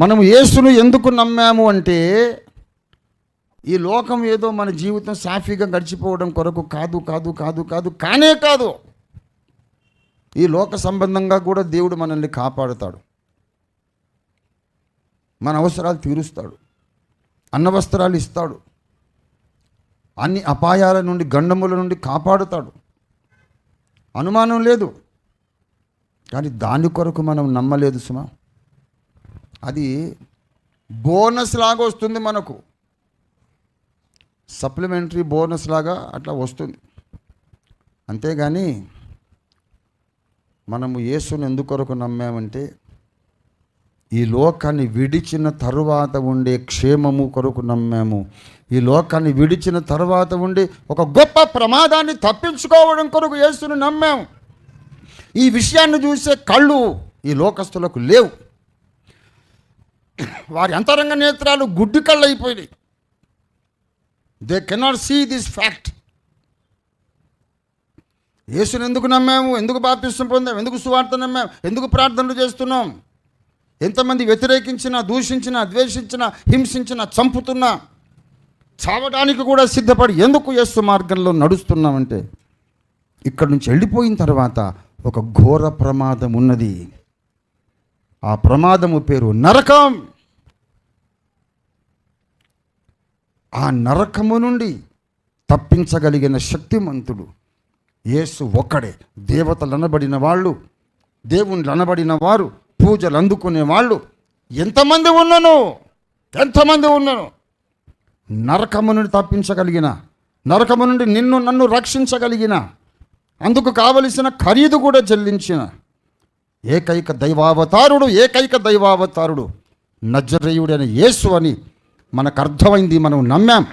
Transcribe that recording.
మనము యేసును ఎందుకు నమ్మాము అంటే, ఈ లోకం ఏదో మన జీవితం సాఫీగా గడిచిపోవడం కొరకు కానే కాదు. ఈ లోక సంబంధంగా కూడా దేవుడు మనల్ని కాపాడుతాడు, మన అవసరాలు తీరుస్తాడు, అన్నవస్త్రాలు ఇస్తాడు, అన్ని అపాయాల నుండి గండముల నుండి కాపాడుతాడు, అనుమానం లేదు. కానీ దాని కొరకు మనం నమ్మలేదు సుమా. అది బోనస్ లాగా వస్తుంది, మనకు సప్లిమెంటరీ బోనస్ లాగా అట్లా వస్తుంది. అంతేగాని మనము యేసుని ఎందుకొరకు నమ్మామంటే, ఈ లోకాన్ని విడిచిన తరువాత ఉండే క్షేమము కొరకు నమ్మాము. ఈ లోకాన్ని విడిచిన తరువాత ఉండి ఒక గొప్ప ప్రమాదాన్ని తప్పించుకోవడం కొరకు యేసుని నమ్మాము. ఈ విషయాన్ని చూసే కళ్ళు ఈ లోకస్తులకు లేవు. వారి అంతరంగ నేత్రాలు గుడ్డి కళ్ళు అయిపోయినాయి. They cannot see this fact. యేసుని ఎందుకు నమ్మాము, ఎందుకు బాప్తిస్మం పొందాం, ఎందుకు సువార్త నమ్మాం, ఎందుకు ప్రార్థనలు చేస్తున్నాం, ఎంతమంది వ్యతిరేకించినా, దూషించినా, ద్వేషించినా, హింసించినా, చంపుతున్నా, చావడానికి కూడా సిద్ధపడి ఎందుకు యేసు మార్గంలో నడుస్తున్నామంటే, ఇక్కడి నుంచి వెళ్ళిపోయిన తర్వాత ఒక ఘోర ప్రమాదం ఉన్నది. ఆ ప్రమాదము పేరు నరకం. ఆ నరకము నుండి తప్పించగలిగిన శక్తిమంతుడు యేసు ఒక్కడే. దేవతలు అనబడిన వాళ్ళు, దేవుళ్ళు అనబడిన వారు, పూజలు అందుకునే వాళ్ళు ఎంతమంది ఉన్నను నరకము నుండి తప్పించగలిగిన, నరకము నుండి నిన్ను నన్ను రక్షించగలిగిన, అందుకు కావలసిన ఖరీదు కూడా చెల్లించిన ఏకైక దైవావతారుడు నజరేయుడైన యేసు అని మనకు అర్థమైంది. మనం నమ్మాం.